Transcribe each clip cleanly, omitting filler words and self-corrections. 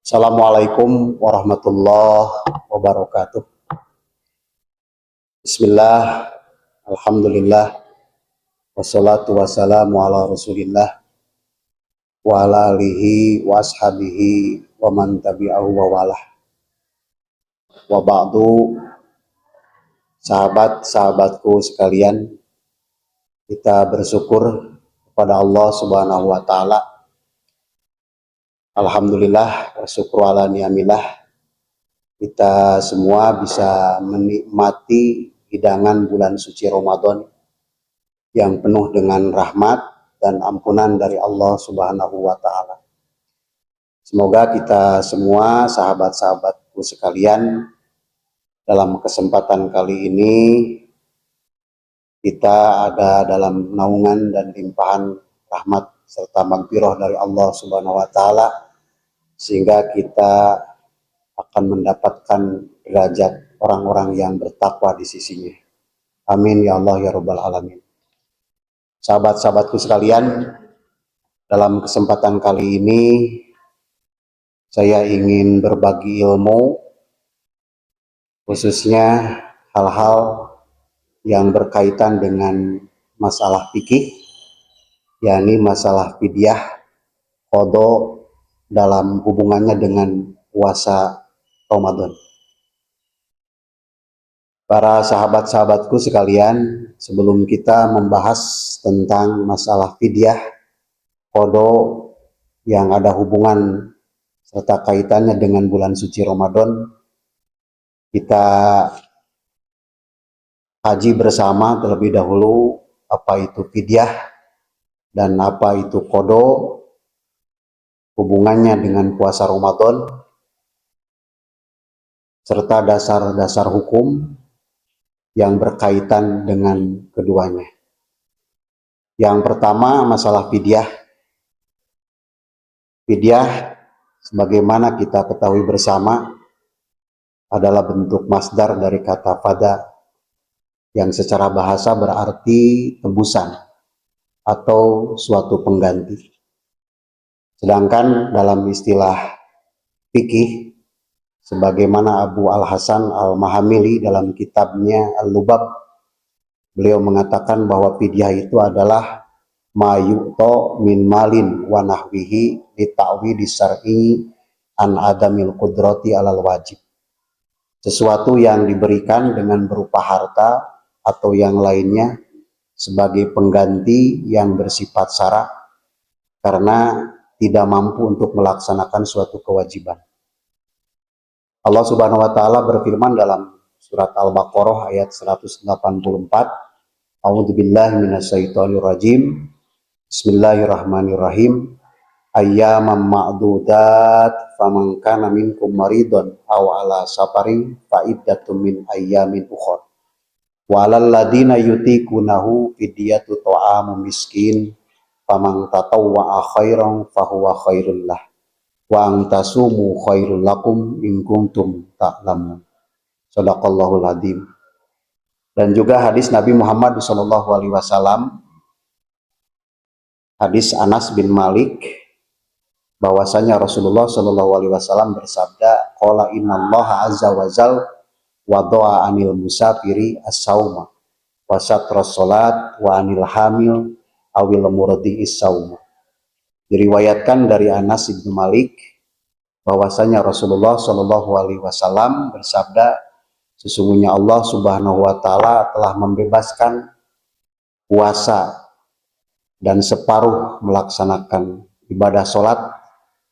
Assalamualaikum warahmatullahi wabarakatuh. Bismillah, alhamdulillah, wassalatu wassalamu ala rasulillah, wa ala alihi wa ashabihi wa man tabi'ahu wa walah. Wa ba'du, sahabat-sahabatku sekalian, kita bersyukur kepada Allah Subhanahu wa taala. Alhamdulillah wa syukru ala ni'amillah. Kita semua bisa menikmati hidangan bulan suci Ramadan yang penuh dengan rahmat dan ampunan dari Allah Subhanahu wa taala. Semoga kita semua sahabat-sahabatku sekalian dalam kesempatan kali ini kita ada dalam naungan dan limpahan rahmat serta maghfirah dari Allah Subhanahu wa taala sehingga kita akan mendapatkan derajat orang-orang yang bertakwa di sisinya. Amin ya Allah ya Rabbal Alamin. Sahabat-sahabatku sekalian, dalam kesempatan kali ini saya ingin berbagi ilmu, khususnya hal-hal yang berkaitan dengan masalah fikih, yakni masalah fidyah, qada dalam hubungannya dengan puasa Ramadan. Para sahabat-sahabatku sekalian, sebelum kita membahas tentang masalah fidyah, qada yang ada hubungan serta kaitannya dengan bulan suci Ramadan, kita kaji bersama terlebih dahulu apa itu fidyah dan apa itu qada, hubungannya dengan puasa Ramadan, serta dasar-dasar hukum yang berkaitan dengan keduanya. Yang pertama, masalah fidyah. Fidyah, sebagaimana kita ketahui bersama, adalah bentuk masdar dari kata fada, yang secara bahasa berarti tebusan atau suatu pengganti. Sedangkan dalam istilah fikih, sebagaimana Abu Al-Hasan Al-Mahamili dalam kitabnya Al-Lubab, beliau mengatakan bahwa fidyah itu adalah ma yu'ta min malin wa nahwihi li ta'widi syar'i an adamil qudrati alal wajib. Sesuatu yang diberikan dengan berupa harta atau yang lainnya sebagai pengganti yang bersifat syarak karena tidak mampu untuk melaksanakan suatu kewajiban. Allah Subhanahu wa taala berfirman dalam surat Al-Baqarah ayat 184, A'udzubillahi minasyaitonir rajim. Bismillahirrahmanirrahim. Ayyaman ma'dudat faman kana minkum maridun aw ala safarin fa iddatum min ayyamin ukhra. Wa 'alal ladina yutiqunahu fidyatu ta'amu miskin faman tatawwa'a khairan fahuwa khairul lah. Wa antasumu khairul lakum in kuntum ta'lamun. Shadaqallahul adzim. Dan juga hadis Nabi Muhammad SAW, hadis Anas bin Malik, bahwasanya Rasulullah SAW bersabda, qala innallaha azza wa jal wada'a anil musafiri as-sauma wa satras salat wa anil hamil awil murdi is-sauma. Diriwayatkan dari Anas bin Malik bahwasanya Rasulullah SAW bersabda, sesungguhnya Allah Subhanahu wa taala telah membebaskan puasa dan separuh melaksanakan ibadah sholat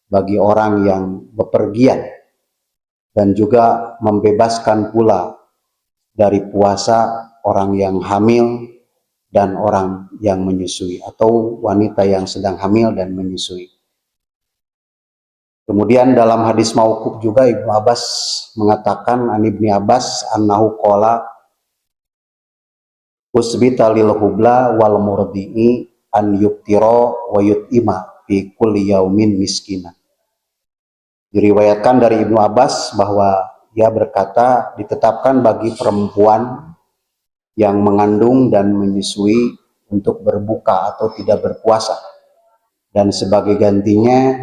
bagi orang yang bepergian, dan juga membebaskan pula dari puasa orang yang hamil dan orang yang menyusui atau wanita yang sedang hamil dan menyusui. Kemudian dalam hadis mauquf juga Ibnu Abbas mengatakan, an Ibnu Abbas annahu qala usbita lil hubla wal murdi'i an yuktira wa yut'ima fi kulli yaumin miskina. Diriwayatkan dari Ibnu Abbas bahwa ia berkata, ditetapkan bagi perempuan yang mengandung dan menyusui untuk berbuka atau tidak berpuasa, dan sebagai gantinya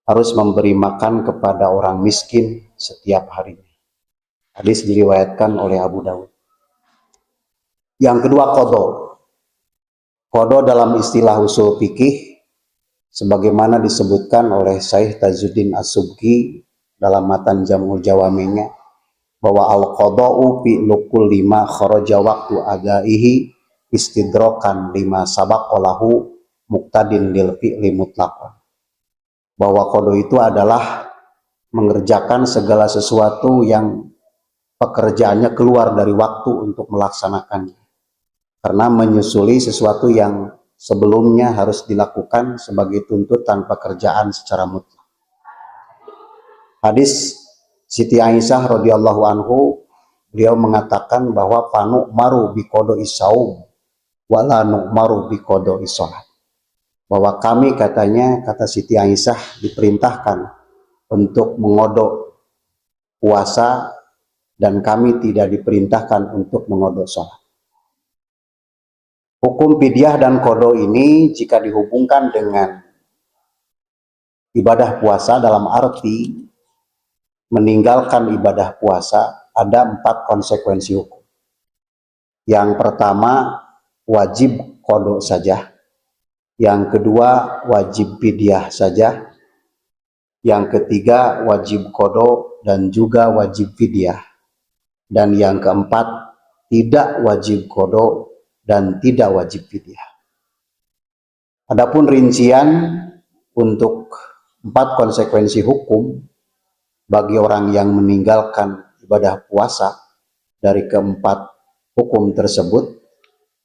harus memberi makan kepada orang miskin setiap harinya. Hadis diriwayatkan oleh Abu Dawud. Yang kedua, qadha. Qadha dalam istilah usul fikih sebagaimana disebutkan oleh Syekh Tajuddin As-Subki dalam matan Jam'ul Jawami'nya, bahwa al-qadha'u fi lukul lima kharaja waqtu adaihi istidrokan lima sabaqolahu muqtadin lil fi'li mutlaqan. Bahwa qadha itu adalah mengerjakan segala sesuatu yang pekerjaannya keluar dari waktu untuk melaksanakannya, karena menyusuli sesuatu yang sebelumnya harus dilakukan sebagai tuntutan pekerjaan secara mutlak. Hadis Siti Aisyah radhiyallahu anhu, beliau mengatakan bahwa panu maru bi qada'i saum wala nu'maru bi qada'i shalah. Bahwa kami, katanya, kata Siti Aisyah, diperintahkan untuk mengodok puasa dan kami tidak diperintahkan untuk mengodok sholat. Hukum fidyah dan qadha ini jika dihubungkan dengan ibadah puasa dalam arti meninggalkan ibadah puasa, ada 4 konsekuensi hukum. Yang pertama, wajib qadha saja. Yang kedua, wajib fidyah saja. Yang ketiga, wajib qadha dan juga wajib fidyah. Dan yang keempat, tidak wajib qadha dan tidak wajib fidyah. Adapun rincian untuk 4 konsekuensi hukum bagi orang yang meninggalkan ibadah puasa dari keempat hukum tersebut,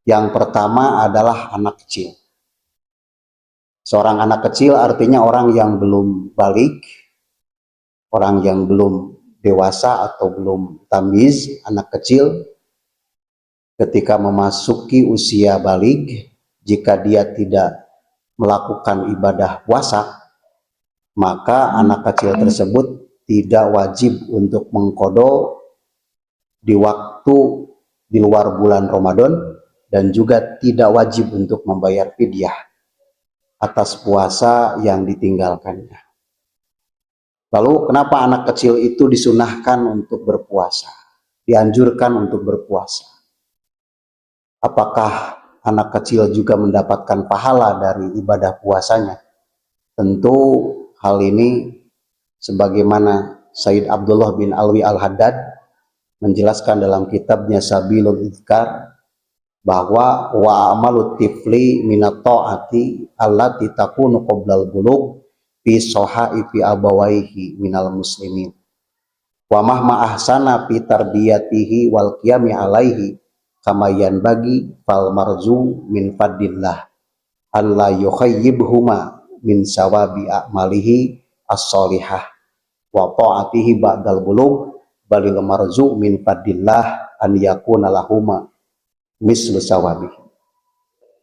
yang pertama adalah anak kecil. Seorang anak kecil artinya orang yang belum balik, orang yang belum dewasa atau belum tamyiz. Anak kecil ketika memasuki usia balik, jika dia tidak melakukan ibadah puasa, maka anak kecil tersebut tidak wajib untuk mengqadha di waktu di luar bulan Ramadan, dan juga tidak wajib untuk membayar fidyah atas puasa yang ditinggalkannya. Lalu kenapa anak kecil itu disunahkan untuk berpuasa, dianjurkan untuk berpuasa? Apakah anak kecil juga mendapatkan pahala dari ibadah puasanya? Tentu hal ini sebagaimana Sayyid Abdullah bin Alwi Al-Haddad menjelaskan dalam kitabnya Sabilul Idzkar, bahwa wa amalut tifli minat ta'ati allati takunu qoblal bulugh fi sohaifi abawaihi minal muslimin wa mahma ahsana fi tarbiyatihi wal qiyami alaihi kama yanbagi fal marzu min fadillah alla yukhayyibhuma min sawabi a'malihi as-solihah wa ta'atihi ba'dal bulugh balil marzu min fadillah an yakuna lahuma mislu sawabi.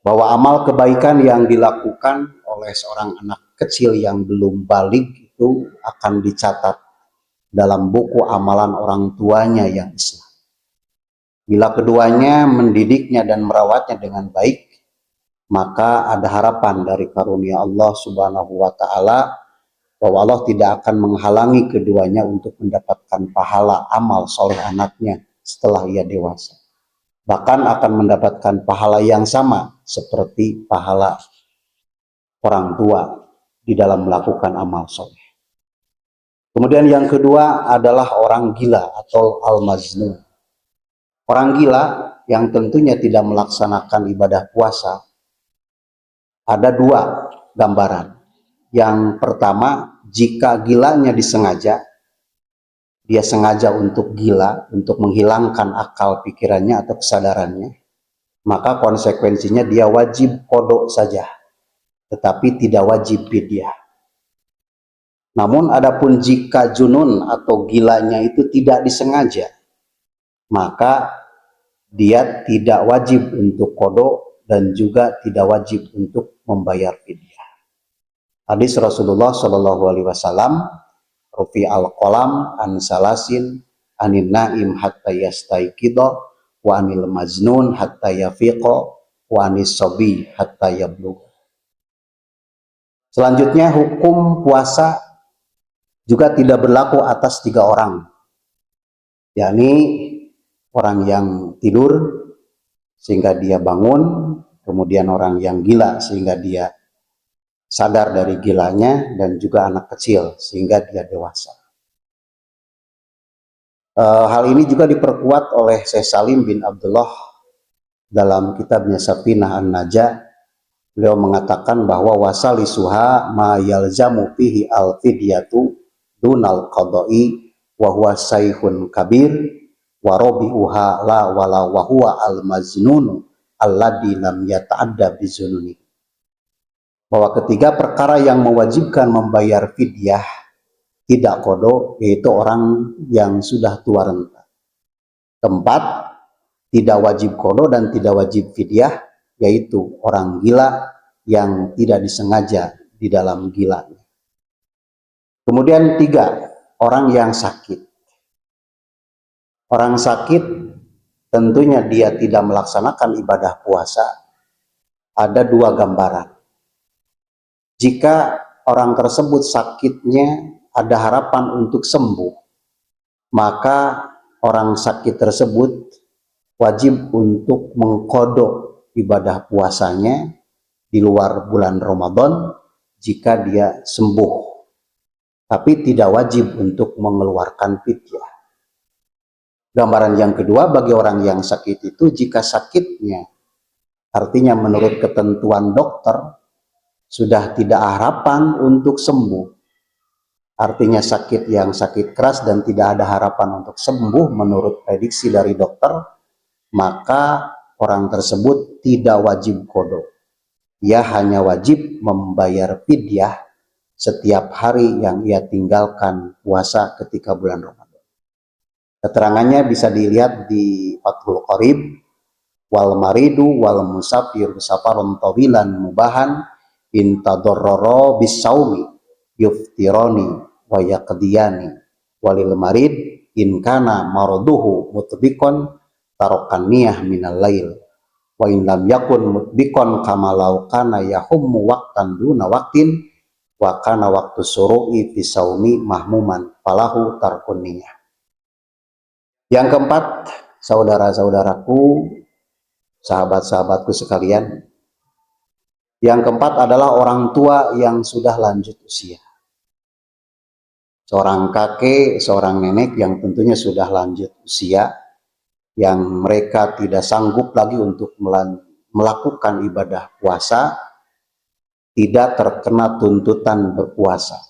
Bahwa amal kebaikan yang dilakukan oleh seorang anak kecil yang belum balik itu akan dicatat dalam buku amalan orang tuanya yang Islam. Bila keduanya mendidiknya dan merawatnya dengan baik, maka ada harapan dari karunia Allah Subhanahu wa Ta'ala bahwa Allah tidak akan menghalangi keduanya untuk mendapatkan pahala amal soleh anaknya setelah ia dewasa. Bahkan akan mendapatkan pahala yang sama seperti pahala orang tua di dalam melakukan amal soleh. Kemudian yang kedua adalah orang gila atau al-majnun. Orang gila yang tentunya tidak melaksanakan ibadah puasa, ada 2 gambaran. Yang pertama, jika gilanya disengaja, dia sengaja untuk gila, untuk menghilangkan akal pikirannya atau kesadarannya, maka konsekuensinya dia wajib qadha saja, tetapi tidak wajib fidyah. Namun adapun jika junun atau gilanya itu tidak disengaja, maka dia tidak wajib untuk qadha dan juga tidak wajib untuk membayar fidyah. Hadis Rasulullah Shallallahu Alaihi Wasallam, rufi al-qalam an salasin anin naim hatta yastaiqidha wa anil majnun hatta yafiqa wa anis sabi hatta yablugh. Selanjutnya hukum puasa juga tidak berlaku atas 3 orang, yakni orang yang tidur sehingga dia bangun, kemudian orang yang gila sehingga dia sadar dari gilanya, dan juga anak kecil sehingga dia dewasa. Hal ini juga diperkuat oleh Syekh Salim bin Abdullah dalam kitabnya Safinah An-Najah. Beliau mengatakan bahwa wasalisuha ma yalzamu fihi al-fidyatu dunal qada'i wa huwa sayhun kabir wa rabi'uha la wala wa huwa al-majnunu alladhi lam yata'adda bizununi. Bahwa ketiga perkara yang mewajibkan membayar fidyah tidak qada, yaitu orang yang sudah tua renta. Keempat, tidak wajib qada dan tidak wajib fidyah, yaitu orang gila yang tidak disengaja di dalam gilanya. Kemudian 3, orang yang sakit. Orang sakit tentunya dia tidak melaksanakan ibadah puasa. Ada 2 gambaran. Jika orang tersebut sakitnya ada harapan untuk sembuh, maka orang sakit tersebut wajib untuk mengqadha ibadah puasanya di luar bulan Ramadan jika dia sembuh, tapi tidak wajib untuk mengeluarkan fidyah. Gambaran yang kedua, bagi orang yang sakit itu, jika sakitnya artinya menurut ketentuan dokter sudah tidak harapan untuk sembuh, artinya sakit yang sakit keras dan tidak ada harapan untuk sembuh menurut prediksi dari dokter, maka orang tersebut tidak wajib qada. Ia hanya wajib membayar fidyah setiap hari yang ia tinggalkan puasa ketika bulan Ramadan. Keterangannya bisa dilihat di Fathul Qorib. Wal maridu wal musafir safaron tawilan mubahan in tadarrara bisaumi yuftirani wa yaqdiyani walil marid in kana maraduhu mutbiqan tarokan niyah minal lail wa in lam yakun mutbiqan kama law kana yahummu waqtan duna waqtin wa kana waqtu suru'i fi saumi mahmuman falahu tarkun niyah. Yang keempat, saudara-saudaraku, sahabat-sahabatku sekalian, yang keempat adalah orang tua yang sudah lanjut usia. Seorang kakek, seorang nenek yang tentunya sudah lanjut usia, yang mereka tidak sanggup lagi untuk melakukan ibadah puasa, tidak terkena tuntutan berpuasa.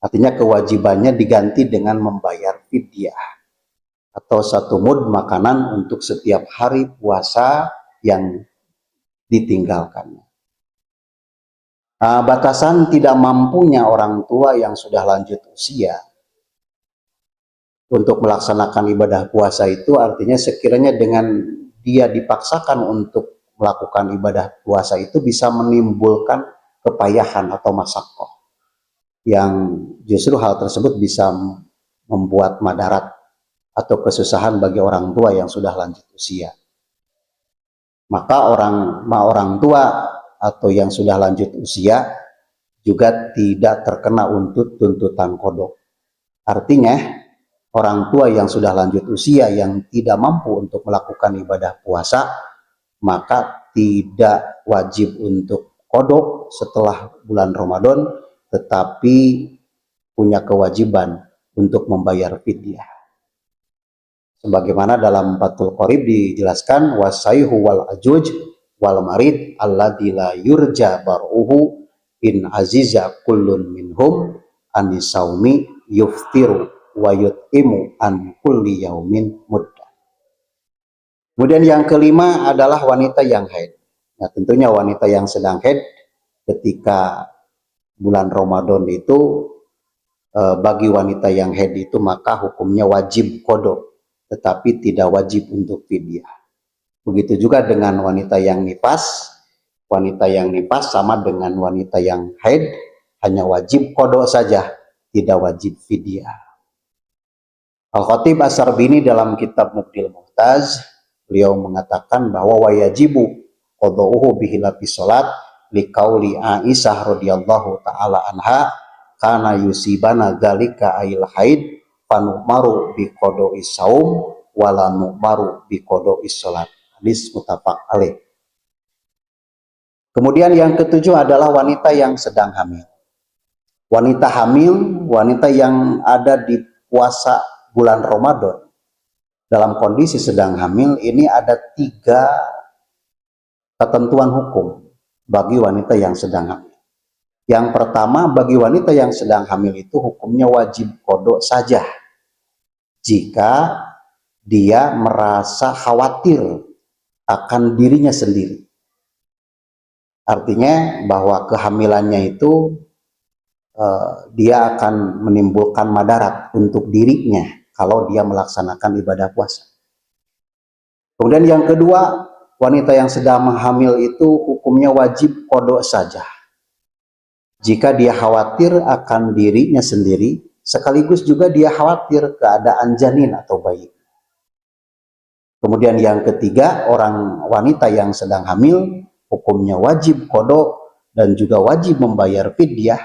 Artinya kewajibannya diganti dengan membayar fidyah atau 1 mud makanan untuk setiap hari puasa yang ditinggalkannya. Batasan tidak mampunya orang tua yang sudah lanjut usia untuk melaksanakan ibadah puasa itu artinya sekiranya dengan dia dipaksakan untuk melakukan ibadah puasa itu bisa menimbulkan kepayahan atau masyaqqah, yang justru hal tersebut bisa membuat madarat atau kesusahan bagi orang tua yang sudah lanjut usia. Maka orang tua atau yang sudah lanjut usia juga tidak terkena untuk tuntutan qada. Artinya orang tua yang sudah lanjut usia yang tidak mampu untuk melakukan ibadah puasa, maka tidak wajib untuk qada setelah bulan Ramadan, tetapi punya kewajiban untuk membayar fidyah. Sebagaimana dalam Fathul Qorib dijelaskan, wasaihu wal ajuj wal marid alladzi la yurja bar'uhu in aziza kullun minhum anisaumi yuftiru wa yut'imu an kulli yaumin muddah. Kemudian yang kelima adalah wanita yang haid. Nah, tentunya wanita yang sedang haid ketika bulan Ramadan itu, bagi wanita yang haid itu maka hukumnya wajib qada, tetapi tidak wajib untuk fidyah. Begitu juga dengan wanita yang nifas. Wanita yang nifas sama dengan wanita yang haid, hanya wajib qada saja, tidak wajib fidyah. Al-Khatib As-Sarbini dalam kitab Muqdil Muhtaz, beliau mengatakan bahwa wayajibu qada'uhu bihilafi sholat liqauli Aisyah radhiyallahu ta'ala anha kana yusibana galika ail haid fanumaru biqodo isaum wala numaru biqodo isolat. Hadis muttafaq alaih. Kemudian yang ketujuh adalah wanita yang sedang hamil. Wanita hamil, wanita yang ada di puasa bulan Ramadan dalam kondisi sedang hamil, ini ada 3 ketentuan hukum bagi wanita yang sedang hamil. Yang pertama, bagi wanita yang sedang hamil itu hukumnya wajib qada saja jika dia merasa khawatir akan dirinya sendiri. Artinya bahwa kehamilannya itu dia akan menimbulkan madarat untuk dirinya kalau dia melaksanakan ibadah puasa. Kemudian yang kedua, wanita yang sedang hamil itu hukumnya wajib qada saja jika dia khawatir akan dirinya sendiri, sekaligus juga dia khawatir keadaan janin atau bayi. Kemudian yang ketiga, orang wanita yang sedang hamil hukumnya wajib qada dan juga wajib membayar fidyah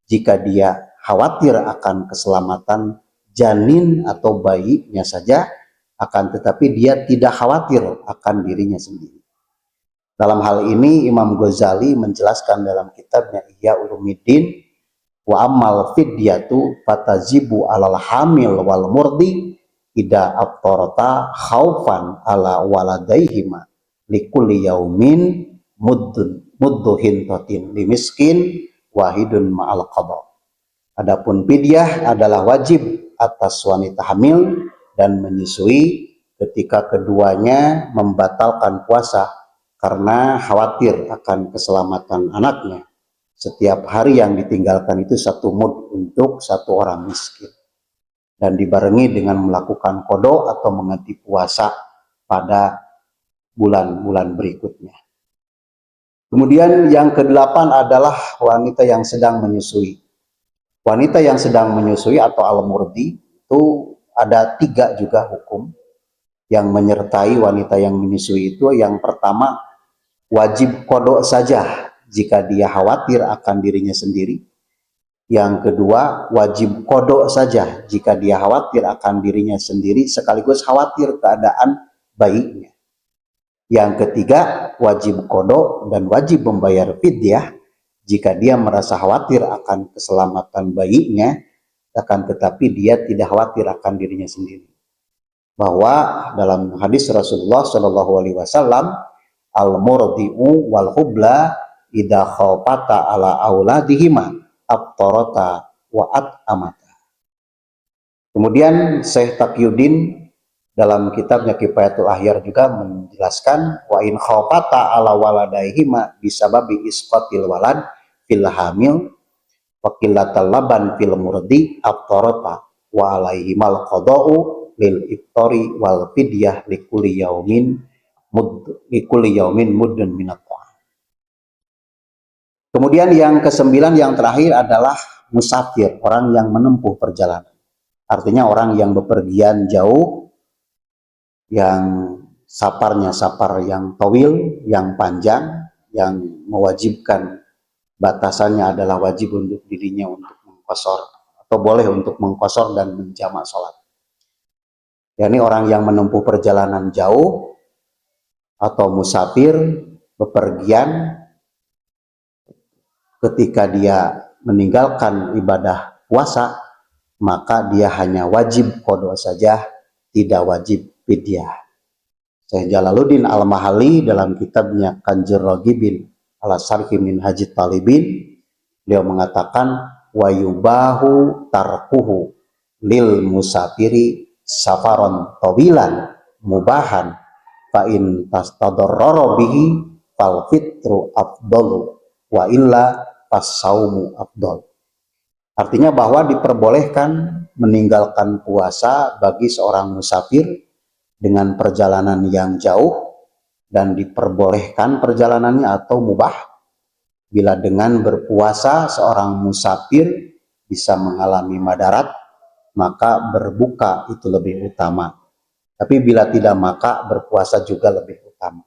jika dia khawatir akan keselamatan janin atau bayinya saja, akan tetapi dia tidak khawatir akan dirinya sendiri. Dalam hal ini Imam Ghazali menjelaskan dalam kitabnya Ihya Ulumuddin, wa ammal fidyatu fatazibu alal hamil wal murdi ida aftarata khaufan ala waladaihima likulli yaumin muddu hintatin limiskin wahidun ma'al qada. Adapun fidyah adalah wajib atas wanita hamil dan menyusui ketika keduanya membatalkan puasa karena khawatir akan keselamatan anaknya. Setiap hari yang ditinggalkan itu 1 mud untuk 1 orang miskin, dan dibarengi dengan melakukan qada atau mengganti puasa pada bulan-bulan berikutnya. Kemudian yang ke-8 adalah wanita yang sedang menyusui. Wanita yang sedang menyusui atau al-murdi itu ada 3 juga hukum yang menyertai wanita yang menyusui itu. Yang pertama, wajib qada saja jika dia khawatir akan dirinya sendiri. Yang kedua, wajib qada saja jika dia khawatir akan dirinya sendiri sekaligus khawatir keadaan bayinya. Yang ketiga, wajib qada dan wajib membayar fidyah jika dia merasa khawatir akan keselamatan bayinya, akan tetapi dia tidak khawatir akan dirinya sendiri. Bahwa dalam hadis Rasulullah SAW, al-murdi'u wal hubla idha khawfata ala auladihima abtarata wa at'amata. Kemudian Syekh Taqiyuddin dalam kitabnya Kifayatul Ahyar juga menjelaskan, wa in khawfata ala waladaihima bisababi isqatil walad fil hamil wa qillatal laban fil murdi abtarata wa alaihimal qada'u lil iftari wal fidyah likulli yaumin muddun minat ta'am. Kemudian yang ke-9 yang terakhir adalah musafir, orang yang menempuh perjalanan. Artinya orang yang bepergian jauh, yang saparnya sapar yang tawil, yang panjang, yang mewajibkan batasannya adalah wajib untuk dirinya untuk mengqashar atau boleh untuk mengqashar dan menjamak sholat. yakni orang yang menempuh perjalanan jauh atau musafir, bepergian, ketika dia meninggalkan ibadah puasa, maka dia hanya wajib qada saja, tidak wajib fidyah. Syekh Jalaluddin Al-Mahalli dalam kitabnya Kanjur Raghibin ala Syarhi Minhajit Talibin, beliau mengatakan wa yubahu tarkuhu lil musafiri safaron tawilan mubahan fa in tastadarrara bihi fal fitru afdalu wa illa fasaumu afdal. Artinya bahwa diperbolehkan meninggalkan puasa bagi seorang musafir dengan perjalanan yang jauh, dan diperbolehkan perjalanannya atau mubah bila dengan berpuasa seorang musafir bisa mengalami madarat, maka berbuka itu lebih utama. Tapi bila tidak, maka berpuasa juga lebih utama.